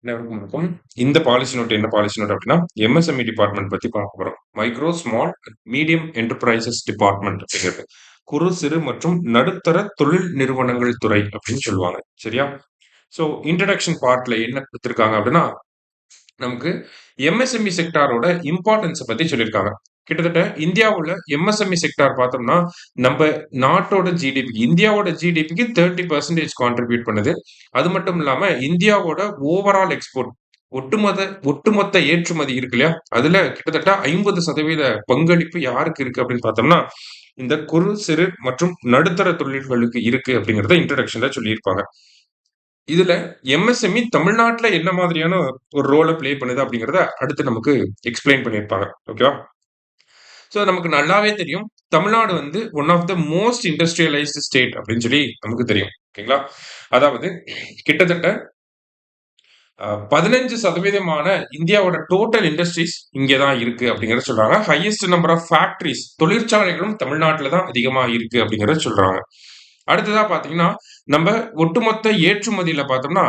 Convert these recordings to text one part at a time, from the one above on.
அனைவருக்கும் வணக்கம். இந்த பாலிசி நோட் என்ன பாலிசி நோட் அப்படின்னா எம்எஸ்எம்இ டிபார்ட்மெண்ட் பத்தி பார்க்க போறோம். Micro small medium enterprises department அப்படிங்கிறது குறு சிறு மற்றும் நடுத்தர தொழில் நிறுவனங்கள் துறை அப்படின்னு சொல்லுவாங்க. சரியா? ஸோ இன்ட்ரடக்ஷன் பார்ட்ல என்ன கொடுத்திருக்காங்க அப்படின்னா நமக்கு எம்எஸ்எம்இ செக்டாரோட இம்பார்ட்டன்ஸை பத்தி சொல்லியிருக்காங்க. கிட்டத்தட்ட இந்தியாவுல எம்எஸ்எம்இ செக்டார் பார்த்தோம்னா நம்ம நாட்டோட ஜிடிபி இந்தியாவோட ஜிடிபிக்கு 30% கான்ட்ரிபியூட் பண்ணுது. அது மட்டும் இல்லாம இந்தியாவோட ஓவரால் எக்ஸ்போர்ட் ஒட்டுமொத்த ஏற்றுமதி இருக்கு இல்லையா, அதுல கிட்டத்தட்ட 50% பங்களிப்பு யாருக்கு இருக்கு அப்படின்னு பார்த்தோம்னா இந்த குறு சிறு மற்றும் நடுத்தர தொழில்களுக்கு இருக்கு அப்படிங்கறத இன்ட்ரடக்ஷன்ல சொல்லியிருப்பாங்க. இதுல எம்எஸ்எம்இ தமிழ்நாட்டுல என்ன மாதிரியான ஒரு ரோலை பிளே பண்ணுது அப்படிங்கறத அடுத்து நமக்கு எக்ஸ்பிளைன் பண்ணியிருப்பாங்க. ஓகேவா? ஸோ நமக்கு நல்லாவே தெரியும், தமிழ்நாடு வந்து one of the most industrialised state அப்படின்னு சொல்லி நமக்கு தெரியும். ஓகேங்களா? அதாவது கிட்டத்தட்ட 15% இந்தியாவோட டோட்டல் இண்டஸ்ட்ரீஸ் இங்கதான் இருக்கு அப்படிங்கறத சொல்றாங்க. ஹையஸ்ட் நம்பர் ஆஃப் ஃபேக்டரிஸ் தொழிற்சாலைகளும் தமிழ்நாட்டுல தான் அதிகமா இருக்கு அப்படிங்கறத சொல்றாங்க. அடுத்ததா பாத்தீங்கன்னா நம்ம ஒட்டுமொத்த ஏற்றுமதியில பார்த்தோம்னா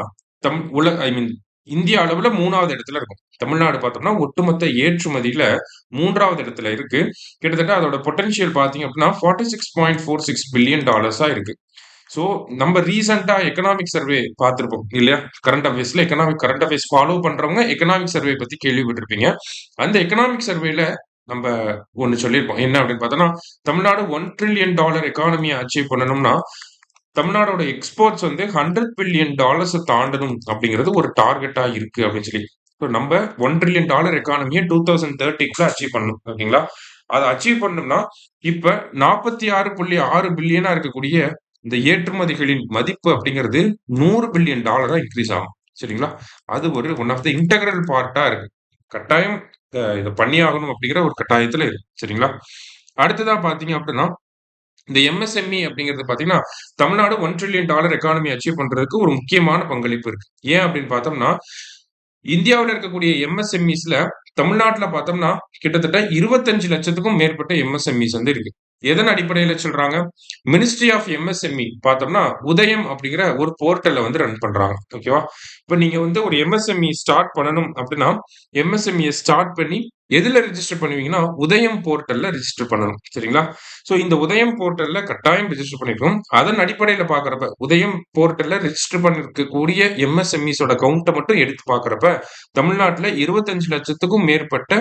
இந்திய அளவுல 3வது இடத்துல இருக்கும். தமிழ்நாடு பார்த்தோம்னா ஒட்டுமொத்த ஏற்றுமதியில 3வது இடத்துல இருக்கு. கிட்டத்தட்ட அதோட பொட்டன்ஷியல் பாத்தீங்க அப்படின்னா $46.46 பில்லியன் இருக்கு. ஸோ நம்ம ரீசெண்டா எக்கனாமிக் சர்வே பார்த்திருப்போம் இல்லையா? கரண்ட் அஃபேர்ஸ் ஃபாலோ பண்றவங்க எக்கனாமிக் சர்வே பத்தி கேள்விப்பட்டிருப்பீங்க. அந்த எக்கனாமிக் சர்வேல நம்ம ஒண்ணு சொல்லியிருப்போம். என்ன அப்படின்னு பார்த்தோம்னா தமிழ்நாடு $1 trillion எக்கானமியை அச்சீவ் பண்ணணும்னா தமிழ்நாடோட எக்ஸ்போர்ட்ஸ் வந்து $100 பில்லியன் தாண்டணும் அப்படிங்கிறது ஒரு டார்கெட்டா இருக்கு அப்படின்னு சொல்லி. ஸோ நம்ம $1 trillion எக்கானமியை 2030 அச்சீவ் பண்ணணும். ஓகேங்களா? அதை அச்சீவ் பண்ணணும்னா இப்ப 46.6 பில்லியனா இருக்கக்கூடிய இந்த ஏற்றுமதிகளின் மதிப்பு அப்படிங்கிறது $100 பில்லியன் இன்க்ரீஸ் ஆகும். சரிங்களா? அது ஒரு ஒன் ஆஃப் த இன்டெகிரல் பார்ட்டா இருக்கு. கட்டாயம் இதை பண்ணி ஆகணும் அப்படிங்கிற ஒரு கட்டாயத்துல இருக்கு. சரிங்களா? அடுத்ததா பாத்தீங்க அப்படின்னா இந்த எம்எஸ்எம்இ அப்படிங்கிறது பாத்தீங்கன்னா தமிழ்நாடு $1 trillion எக்கானமி அச்சீவ் பண்றதுக்கு ஒரு முக்கியமான பங்களிப்பு இருக்கு. ஏன் அப்படின்னு பார்த்தோம்னா இந்தியாவில் இருக்கக்கூடிய எம்எஸ்எம்இஸ்ல தமிழ்நாட்டுல பார்த்தோம்னா கிட்டத்தட்ட 25 லட்சத்துக்கும் மேற்பட்ட எம்எஸ்எம்இஸ் வந்து இருக்கு. எதன் அடிப்படையில சொல்றாங்க? மினிஸ்ட்ரி ஆஃப் எம்எஸ்எம்இ பார்த்தோம்னா உதயம் அப்படிங்கிற ஒரு போர்ட்டலை வந்து ரன் பண்றாங்க. ஓகேவா? இப்ப நீங்க வந்து ஒரு எம்எஸ்எம்இ ஸ்டார்ட் பண்ணணும் அப்படின்னா எம்எஸ்எம்இ ஸ்டார்ட் பண்ணி எதுல ரெஜிஸ்டர் பண்ணுவீங்கன்னா உதயம் போர்ட்டல்ல ரெஜிஸ்டர் பண்ணணும். சரிங்களா? சோ இந்த உதயம் போர்ட்டல்ல கட்டாயம் ரெஜிஸ்டர் பண்ணிருக்கோம். அதன் அடிப்படையில பாக்குறப்ப உதயம் போர்ட்டல்ல ரெஜிஸ்டர் பண்ணிருக்கக்கூடிய எம்எஸ்எம்இஸோட கவுண்ட்டை மட்டும் எடுத்து பாக்குறப்ப தமிழ்நாட்டுல 25 லட்சத்துக்கும் மேற்பட்ட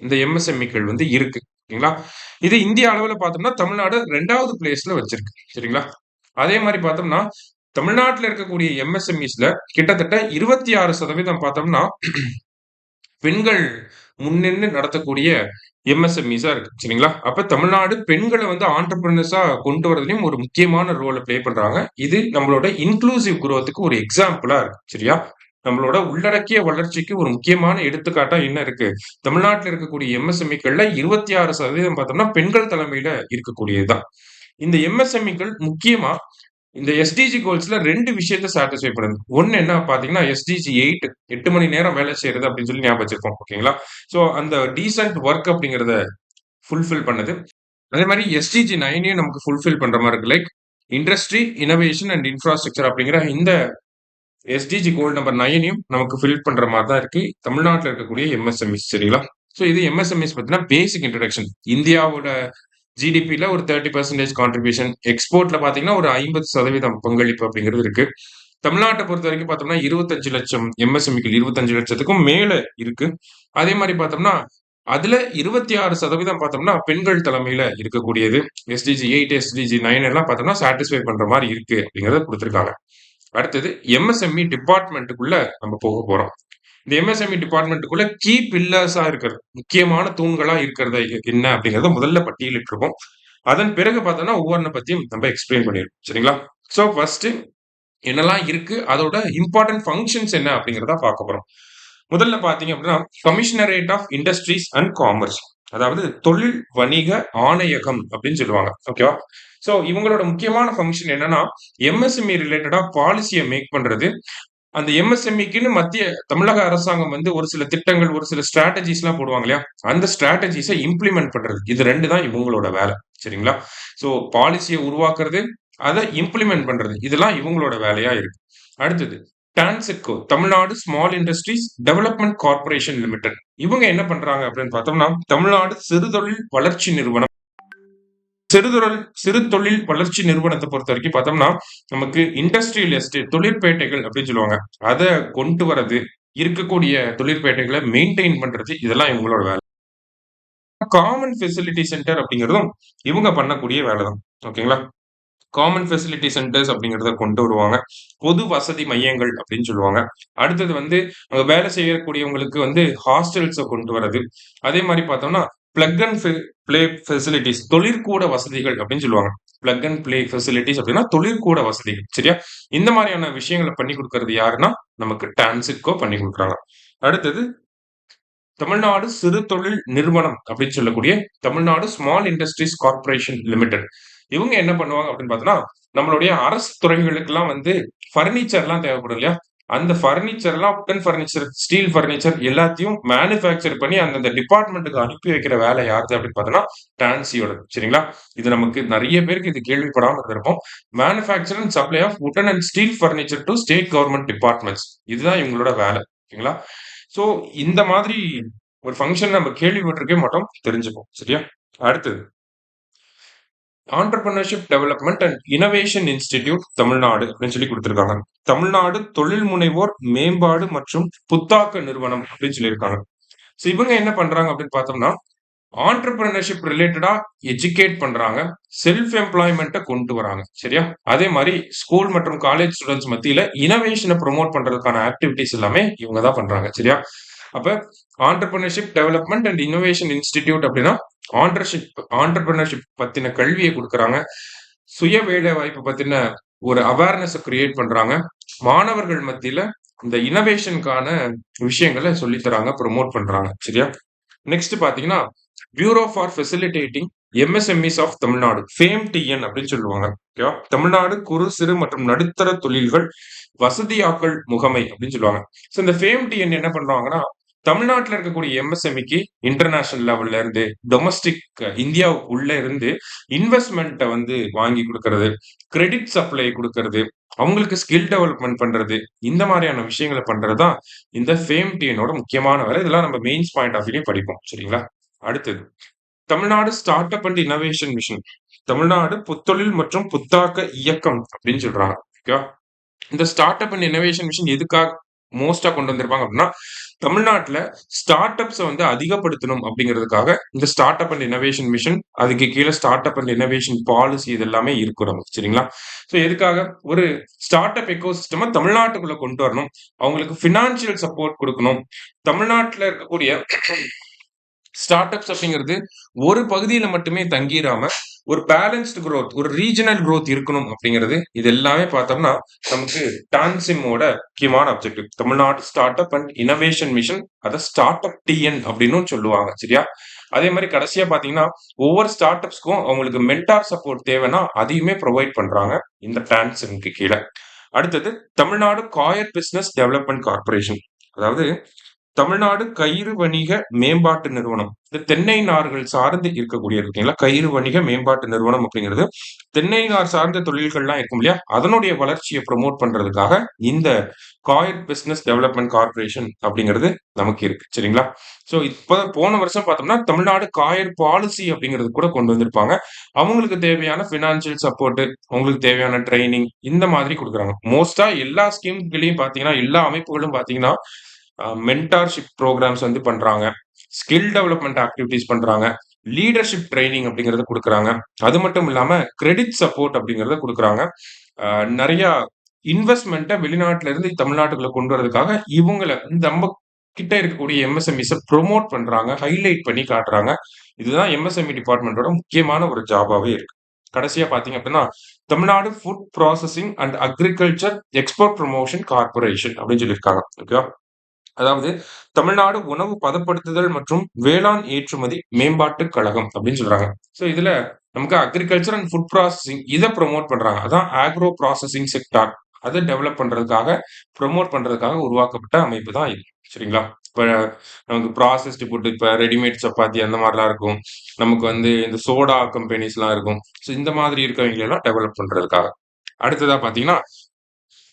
இந்த எம்எஸ்எம்இக்கள் வந்து இருக்கு. ஓகேங்களா? இது இந்திய அளவுல பார்த்தோம்னா தமிழ்நாடு 2வது பிளேஸ்ல வச்சிருக்கு. சரிங்களா? அதே மாதிரி பார்த்தோம்னா தமிழ்நாட்டுல இருக்கக்கூடிய எம்எஸ்எம்இஸ்ல கிட்டத்தட்ட 26% பார்த்தோம்னா பெண்கள் முன்னின்று நடத்தக்கூடிய எம்எஸ்எம்இஸா இருக்கு. சரிங்களா? அப்ப தமிழ்நாடு பெண்களை வந்து ஆண்டர்பிரினர்ஸா கொண்டு வரதுலயும் ஒரு முக்கியமான ரோலை பிளே பண்றாங்க. இது நம்மளோட இன்க்ளூசிவ் குரோத்துக்கு ஒரு எக்ஸாம்பிளா இருக்கு. சரியா? நம்மளோட உள்ளடக்கிய வளர்ச்சிக்கு ஒரு முக்கியமான எடுத்துக்காட்டா என்ன இருக்கு? தமிழ்நாட்டுல இருக்கக்கூடிய எம்எஸ்எம்இக்கள்ல 26% பார்த்தோம்னா பெண்கள் தலைமையில இருக்கக்கூடியதுதான். இந்த எம்எஸ்எம்இக்கள் முக்கியமா இந்த எஸ்டிஜி கோல்ஸ்ல 2 விஷயத்த சாட்டிஸ்ஃபை பண்ணுது. ஒண்ணு என்ன பாத்தீங்கன்னா எஸ்டிஜி 8 மணி நேரம் வேலை செய்யறது அப்படின்னு சொல்லி ஞாபகம் வச்சிருப்போம். ஓகேங்களா? சோ அந்த டீசென்ட் ஒர்க் அப்படிங்கறத ஃபுல்ஃபில் பண்ணுது. அதே மாதிரி எஸ்டிஜி 9 நமக்கு ஃபுல்ஃபில் பண்ற மாதிரி இருக்கு. Like industry innovation and infrastructure அப்படிங்கிற இந்த எஸ்டிஜி கோல் நம்பர் 9 நமக்கு ஃபில் பண்ற மாதிரி தான் இருக்கு தமிழ்நாட்டில் இருக்கக்கூடிய எம்எஸ்எம்இஸ். சரிங்களா? ஸோ இது எம்எஸ்எம்இஸ் பத்தினா பேசிக் இன்ட்ரடக்ஷன். இந்தியாவோட ஜிடிபியில ஒரு 30% கான்ட்ரிபியூஷன், எக்ஸ்போர்ட்ல பாத்தீங்கன்னா ஒரு 50% பங்களிப்பு அப்படிங்கிறது இருக்கு. தமிழ்நாட்டை பொறுத்த வரைக்கும் பார்த்தோம்னா 25 லட்சம் எம்எஸ்எம்இக்கள் 25 லட்சத்துக்கும் மேல இருக்கு. அதே மாதிரி பார்த்தோம்னா அதுல 26% பார்த்தோம்னா பெண்கள் தலைமையில இருக்கக்கூடியது. எஸ்டிஜி 8 எஸ்டிஜி 9 எல்லாம் பார்த்தோம்னா சாட்டிஸ்ஃபை பண்ற மாதிரி இருக்கு அப்படிங்கறத கொடுத்திருக்காங்க. அடுத்தது எம்எஸ்எம்இ டிபார்ட்மெண்ட்டுக்குள்ள நம்ம போக போறோம். இந்த எம்எஸ்எம்இ டிபார்ட்மெண்ட்டுக்குள்ள கீ பில்லர்ஸா இருக்கிறது, முக்கியமான தூண்களா இருக்கிறது என்ன அப்படிங்கறத முதல்ல பட்டியலிட்டு இருக்கோம். அதன் பிறகு பார்த்தோம்னா ஒவ்வொன்றை பத்தியும் நம்ம எக்ஸ்பிளைன் பண்ணிருக்கோம். சரிங்களா? சோ ஃபர்ஸ்ட் என்னெல்லாம் இருக்கு, அதோட இம்பார்ட்டன்ட் ஃபங்க்ஷன்ஸ் என்ன அப்படிங்கறத பார்க்க போறோம். முதல்ல பாத்தீங்க அப்படின்னா commissionerate of industries and commerce, அதாவது தொழில் வணிக ஆணையகம் அப்படின்னு சொல்லுவாங்க. ஓகேவா? சோ இவங்களோட முக்கியமான ஃபங்க்ஷன் என்னன்னா எம்எஸ்எம்இ ரிலேட்டடா பாலிசியை மேக் பண்றது. அந்த எம்எஸ்எம்இக்குன்னு மத்திய தமிழக அரசாங்கம் வந்து ஒரு சில திட்டங்கள் ஒரு சில ஸ்ட்ராட்டஜிஸ் எல்லாம் போடுவாங்க இல்லையா, அந்த ஸ்ட்ராட்டஜிஸை இம்ப்ளிமெண்ட் பண்றது. இது 2 தான் இவங்களோட வேலை. சரிங்களா? சோ பாலிசியை உருவாக்குறது, அதை இம்ப்ளிமெண்ட் பண்றது, இதெல்லாம் இவங்களோட வேலையா இருக்கு. அடுத்தது TANSIDCO, Tamil Nadu small industries development corporation limited. இவங்க என்ன பண்றாங்க அப்படின்னு பார்த்தோம்னா, தமிழ்நாடு சிறுதொழில் வளர்ச்சி நிறுவனம். சிறு தொழில் வளர்ச்சி நிறுவனத்தை பொறுத்த வரைக்கும் பார்த்தோம்னா, நமக்கு இண்டஸ்ட்ரியல் எஸ்டேட் தொழிற்பேட்டைகள் அப்படின்னு சொல்லுவாங்க. அத கொண்டு வரது, இருக்கக்கூடிய தொழிற்பேட்டைகளை மெயின்டெயின் பண்றது, இதெல்லாம் இவங்களோட வேலை. காமன் ஃபெசிலிட்டி சென்டர் அப்படிங்கிறதும் இவங்க பண்ணக்கூடிய வேலை தான். ஓகேங்களா? காமன் ஃபெசிலிட்டி சென்டர்ஸ் அப்படிங்கிறத கொண்டு வருவாங்க. பொது வசதி மையங்கள் அப்படின்னு சொல்லுவாங்க. அடுத்தது வந்து அங்க வேலை செய்யக்கூடியவங்களுக்கு வந்து ஹாஸ்டல்ஸ கொண்டு வரது. அதே மாரி பார்த்தோம்னா, பிளக் அண்ட் பிளே ஃபெசிலிட்டீஸ் தொழிற்கூட வசதிகள் அப்படின்னு சொல்லுவாங்க. பிளக் அண்ட் பிளே ஃபெசிலிட்டீஸ் அப்படின்னா தொழிற்கூட வசதிகள். சரியா? இந்த மாரியான விஷயங்கள பண்ணி குடுக்கறது யாருன்னா, நமக்கு டான்சிட்கோ பண்ணி குடுக்குறாங்க. அடுத்தது தமிழ்நாடு சிறு தொழில் நிறுவனம் அப்படின்னு சொல்லக்கூடிய Tamil Nadu small industries corporation limited. இவங்க என்ன பண்ணுவாங்க அப்படின்னு பார்த்தோம்னா, நம்மளுடைய அரசு துறைகளுக்கெல்லாம் வந்து ஃபர்னிச்சர்லாம் தேவைப்படும் இல்லையா? அந்த ஃபர்னிச்சர்லாம் வுட்டன் ஃபர்னிச்சர், ஸ்டீல் ஃபர்னிச்சர் எல்லாத்தையும் மேனுஃபேக்சர் பண்ணி அந்தந்த டிபார்ட்மென்ட்க்கு அனுப்பி வைக்கிற வேலை யாருது அப்படின்னு பார்த்தோம்னா, டான்சியோடது. சரிங்களா? இது நமக்கு நெறைய பேருக்கு இது கேள்விப்படாம இருந்திருக்கும். Manufacture and supply of wooden and steel furniture to state government departments. இதுதான் இவங்களோட வேலை. ஓகேங்களா? சோ இந்த மாதிரி ஒரு ஃபங்ஷன் நம்ம கேள்விப்பட்டிருக்கவே மாட்டோம். தெரிஞ்சுப்போம். சரியா? அடுத்தது entrepreneurship development and innovation institute Tamil Nadu அப்படின்னு சொல்லி குடுத்திருக்காங்க. தமிழ்நாடு தொழில் முனைவோர் மேம்பாடு மற்றும் புத்தாக்க நிறுவனம் அப்படின்னு சொல்லியிருக்காங்க. சோ இவங்க என்ன பண்றாங்க அப்படின்னு பார்த்தோம்னா, ஆண்டர்பிரினர்ஷிப் ரிலேட்டடா எஜுகேட் பண்றாங்க. செல்ஃப் எம்ப்ளாய்மெண்ட்ட கொண்டு வராங்க. சரியா? அதே மாரி ஸ்கூல் மற்றும் காலேஜ் ஸ்டூடண்ட்ஸ் மத்தியில இன்னோவேஷன ப்ரமோட் பண்றதுக்கான ஆக்டிவிட்டீஸ் எல்லாமே இவங்க தான் பண்றாங்க. சரியா? அப்ப entrepreneurship development and innovation institute அப்படின்னா, ஆண்டர்பிரினர்ஷிப் பத்தின கல்விய குடுக்குறாங்க. சுய வேலை வாய்ப்பு பத்தின ஒரு அவேர்னஸ கிரியேட் பண்றாங்க. மாணவர்கள் மத்தியில இந்த இன்னோவேஷனுக்கான விஷயங்கள சொல்லி தராங்க, ப்ரமோட் பண்றாங்க. சரியா? நெக்ஸ்ட் பாத்தீங்கன்னா, bureau for facilitating MSMEs of Tamil Nadu, fame TN அப்படின்னு சொல்லுவாங்க. ஓகேவா? தமிழ்நாடு குறு, சிறு மற்றும் நடுத்தர தொழில்கள் வசதியாக்கல் முகமை அப்படின்னு சொல்லுவாங்க. சோ இந்த ஃபேம் டிஎன் என்ன பண்றாங்கன்னா, தமிழ்நாட்டுல இருக்கக்கூடிய எம்எஸ்எம்இக்கு இன்டர்நேஷனல் லெவல்ல இருந்து, டொமஸ்டிக் இந்தியாவுக்குள்ள இருந்து இன்வெஸ்ட்மென்ட்ட வந்து வாங்கி குடுக்கறது, கிரெடிட் சப்ளை குடுக்கறது, அவங்களுக்கு ஸ்கில் டெவலப்மென்ட் பண்றது, இந்த மாரியான விஷயங்கள பண்றது தான் இந்த ஃபேம் டிஎனோட முக்கியமான வேலை. இதெல்லாம் நம்ம மெயின்ஸ் பாயிண்ட் ஆஃப் வியூலயும் படிப்போம். சரிங்களா? அடுத்தது Tamil Nadu start up and innovation mission. Tamil Nadu புத்தொழில் மற்றும் புத்தாக்க இயக்கம் அப்படின்னு சொல்றாங்க. ஓகேவா? இந்த start up and innovation mission எதுக்காக மோஸ்டா கொண்டு வந்திருப்பாங்க அப்படின்னா, தமிழ்நாட்டுல ஸ்டார்ட் அப்ஸ வந்து அதிகப்படுத்தணும் அப்படிங்கிறதுக்காக இந்த start up and innovation mission, அதுக்கு கீழ start up and innovation policy இது எல்லாமே இருக்கும் நமக்கு. சரிங்களா? சோ எதுக்காக? ஒரு ஸ்டார்ட் அப் எக்கோசிஸ்டம தமிழ்நாட்டுக்குள்ள கொண்டு வரணும். அவங்களுக்கு பினான்சியல் சப்போர்ட் குடுக்கணும். தமிழ்நாட்டுல இருக்கக்கூடிய ஸ்டார்ட் அப்ஸ் அப்படிங்கிறது ஒரு பகுதியில மட்டுமே தங்கிராம, ஒரு பேலன்ஸ்டு குரோத், ஒரு ரீஜனல் குரோத் இருக்கணும் அப்படிங்கிறது, இது எல்லாமே பார்த்தோம்னா, நமக்கு டான்சிம்மோட முக்கியமான objective. Tamil Nadu start up and innovation mission, அத ஸ்டார்ட் அப் டிஎன் அப்படின்னும் சொல்லுவாங்க. சரியா? அதே மாரி கடைசியா பார்த்தீங்கன்னா, ஒவ்வொரு ஸ்டார்ட் அப்ஸ்க்கும் அவங்களுக்கு மென்டார் சப்போர்ட் தேவைன்னா, அதையுமே ப்ரொவைட் பண்றாங்க இந்த டான்சிம்க்கு கீழ. அடுத்தது Tamil Nadu coir business development corporation. அதாவது தமிழ்நாடு கயிறு வணிக மேம்பாட்டு நிறுவனம். இந்த தென்னை நார்கள் சார்ந்து இருக்கக்கூடியது ஓகேங்களா? கயிறு வணிக மேம்பாட்டு நிறுவனம் அப்படிங்கிறது, தென்னை நார் சார்ந்த தொழில்கள்லாம் இருக்கும் இல்லையா? அதனுடைய வளர்ச்சிய ப்ரமோட் பண்றதுக்காக இந்த காயர் பிசினஸ் டெவலப்மென்ட் கார்ப்பரேஷன் அப்படிங்கிறது நமக்கு இருக்கு. சரிங்களா? சோ இப்ப போன வருஷம் பார்த்தோம்னா, தமிழ்நாடு காயர் பாலிசி அப்படிங்கிறது கூட கொண்டு வந்திருப்பாங்க. அவங்களுக்கு தேவையான பினான்சியல் சப்போர்ட், அவங்களுக்கு தேவையான ட்ரெய்னிங் இந்த மாதிரி குடுக்குறாங்க. மோஸ்ட்டா எல்லா ஸ்கீம்களையும் பார்த்தீங்கன்னா, எல்லா அமைப்புகளும் பார்த்தீங்கன்னா, மென்டார்ஷிப் ப்ரோகிராம்ஸ் வந்து பண்றாங்க. ஸ்கில் டெவலப்மென்ட் ஆக்டிவிட்டீஸ் பண்றாங்க. லீடர்ஷிப் ட்ரெய்னிங் அப்படிங்கிறத குடுக்குறாங்க. அது மட்டும் இல்லாம கிரெடிட் சப்போர்ட் அப்படிங்கிறத குடுக்குறாங்க. நெறைய இன்வெஸ்ட்மென்ட்ட வெளிநாட்டுல இருந்து தமிழ்நாட்டுக்குள்ள கொண்டு வரதுக்காக இவங்கள நம்ம கிட்ட இருக்கக்கூடிய எம்எஸ்எம்இஸ ப்ரமோட் பண்றாங்க. ஹைலைட் பண்ணி காட்டுறாங்க. இதுதான் எம்எஸ்எம்இ டிபார்ட்மென்ட்டோட முக்கியமான ஒரு ஜாபாவே இருக்கு. கடைசியா பார்த்தீங்க அப்படின்னா, Tamil Nadu food processing and agriculture export promotion corporation அப்படின்னு சொல்லியிருக்காங்க. ஓகேவா? அதாவது தமிழ்நாடு உணவு பதப்படுத்துதல் மற்றும் வேளாண் ஏற்றுமதி மேம்பாட்டு கழகம் அப்படின்னு சொல்றாங்க. சோ இதுல நமக்கு அக்ரிகல்ச்சர் அண்ட் ஃபுட் ப்ராசஸிங் இத ப்ரமோட் பண்றாங்க. அதான் ஆக்ரோ ப்ராசஸிங் செக்டார். அத டெவலப் பண்றதுக்காக, ப்ரமோட் பண்றதுக்காக உருவாக்கப்பட்ட அமைப்பு தான் இது. சரிங்களா? இப்ப நமக்கு ப்ராசஸ்டு ஃபுட் இப்ப ரெடிமேட் சப்பாத்தி அந்த மாரிலாம் இருக்கும். நமக்கு வந்து இந்த சோடா கம்பெனிஸ்லாம் இருக்கும். சோ இந்த மாதிரி இருக்கவங்கள எல்லாம் டெவலப் பண்றதுக்காக. அடுத்ததா பார்த்தீங்கன்னா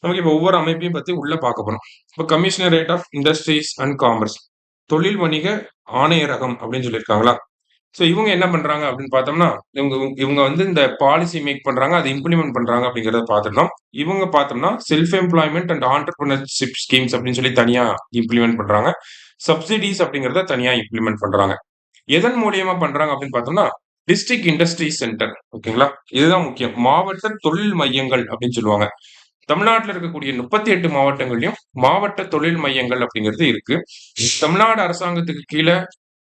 நமக்கு இப்போ ஒவ்வொரு அமைப்பையும் பத்தி உள்ள பார்க்க போறோம். இப்போ commissionerate of industries and commerce, தொழில் வணிக ஆணையரகம் அப்படின்னு சொல்லியிருக்காங்களா? ஸோ இவங்க என்ன பண்றாங்க அப்படின்னு பார்த்தோம்னா, இவங்க இவங்க வந்து இந்த பாலிசி மேக் பண்றாங்க, அதை இம்ப்ளிமெண்ட் பண்றாங்க அப்படிங்கிறத பார்த்துருந்தோம். இவங்க பார்த்தோம்னா self employment and entrepreneurship schemes அப்படின்னு சொல்லி தனியா இம்ப்ளிமெண்ட் பண்றாங்க. சப்சிடிஸ் அப்படிங்கிறத தனியா இம்ப்ளிமெண்ட் பண்றாங்க. எதன் மூலியமா பண்றாங்க அப்படின்னு பார்த்தோம்னா, டிஸ்ட்ரிக்ட் இண்டஸ்ட்ரி சென்டர், ஓகேங்களா? இதுதான் முக்கியம். மாவட்ட தொழில் மையங்கள் அப்படின்னு சொல்லுவாங்க. தமிழ்நாட்டுல இருக்கக்கூடிய 38 மாவட்டங்கள்லயும் மாவட்ட தொழில் மையங்கள் அப்படிங்கிறது இருக்கு. தமிழ்நாடு அரசாங்கத்துக்கு கீழ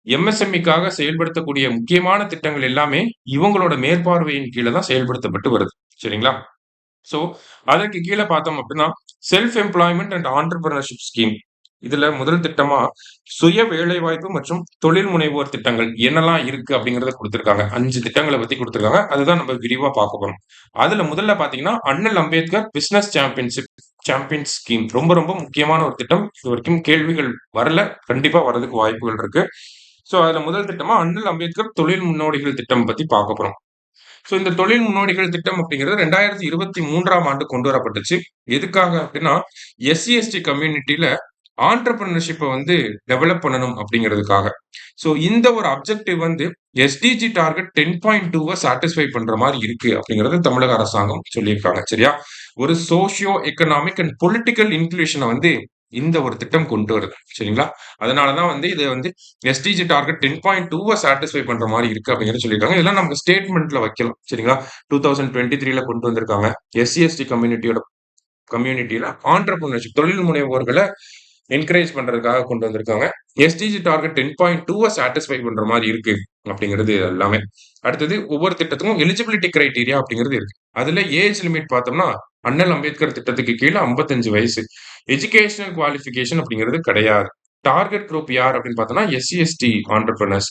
எம்எஸ்எம்இக்காக செயல்படுத்தக்கூடிய முக்கியமான திட்டங்கள் எல்லாமே இவங்களோட மேற்பார்வையின் கீழ தான் செயல்படுத்தப்பட்டு வருது. சரிங்களா? சோ, அதற்கு கீழ பார்த்தோம் அப்படின்னா, செல்ஃப் எம்ப்ளாய்மென்ட் அண்ட் ஆன்டர்பிரினர்ஷிப் ஸ்கீம். இதுல முதல் திட்டமா சுய வேலைவாய்ப்பு மற்றும் தொழில் முனைவோர் திட்டங்கள் என்னெல்லாம் இருக்கு அப்படிங்கிறத குடுத்திருக்காங்க. 5 திட்டங்கள பத்தி குடுத்திருக்காங்க. அதுதான் நம்ம விரிவா பார்க்க போறோம். அதுல முதல்ல பார்த்தீங்கன்னா, அண்ணல் அம்பேத்கர் பிசினஸ் சாம்பியன் ஸ்கீம். ரொம்ப ரொம்ப முக்கியமான ஒரு திட்டம். இதுவரைக்கும் கேள்விகள் வரல. கண்டிப்பா வர்றதுக்கு வாய்ப்புகள் இருக்கு. சோ, அதுல முதல் திட்டமா அண்ணல் அம்பேத்கர் தொழில் முன்னோடிகள் திட்டம் பத்தி பார்க்க போறோம். சோ, இந்த தொழில் முன்னோடிகள் திட்டம் அப்படிங்கிறது 2023ஆம் ஆண்டு கொண்டு வரப்பட்டுச்சு. எதுக்காக அப்படின்னா, எஸ்சி, எஸ்டி கம்யூனிட்டில ஆண்டர்பிரினர்ஷிப்ப வந்து டெவலப் பண்ணணும் அப்படிங்கிறதுக்காக. சோ, இந்த ஒரு அப்ஜெக்டிவ் வந்து எஸ்டிஜி டார்கெட் 10.2வ சாட்டிஸ்ஃபை பண்ற மாரி இருக்கு அப்படிங்கிறது தமிழக அரசாங்கம் சொல்லியிருக்காங்க. சரியா? ஒரு சோசியோ எக்கனாமிக் அண்ட் பொலிட்டிக்கல் இன்க்ளூஷன வந்து இந்த ஒரு திட்டம் கொண்டு வருது. சரிங்களா? அதனால தான் வந்து இது வந்து எஸ்டிஜி டார்கெட் 10.2வ சாட்டிஸ்ஃபை பண்ற மாரி இருக்கு அப்படிங்கிறத சொல்லியிருக்காங்க. இதெல்லாம் நம்ம ஸ்டேட்மெண்ட்ல வைக்கலாம். சரிங்களா? 2023ல கொண்டு வந்திருக்காங்க. எஸ்சி, எஸ்டி கம்யூனிட்டில ஆண்டர்பிரினர்ஷிப் தொழில் முனைவோர்கள என்கரேஜ் பண்றதுக்காக கொண்டு வந்திருக்காங்க. எஸ்டிஜி டார்கெட் 10.2வ சாட்டிஸ்ஃபை பண்ற மாரி இருக்கு அப்படிங்கிறது எல்லாமே. அடுத்தது ஒவ்வொரு திட்டத்துக்கும் எலிஜிபிலிட்டி கிரைட்டீரியா அப்படிங்கிறது இருக்கு. அதுல ஏஜ் லிமிட் பார்த்தோம்னா, அண்ணல் அம்பேத்கர் திட்டத்துக்கு கீழ 55 வயசு. எஜுகேஷனல் குவாலிஃபிகேஷன் அப்படிங்கிறது கிடையாது. டார்கெட் குரூப் யார் அப்படின்னு பார்த்தோம்னா, எஸ்சி, எஸ்டி ஆண்டர்பிரினர்ஸ்.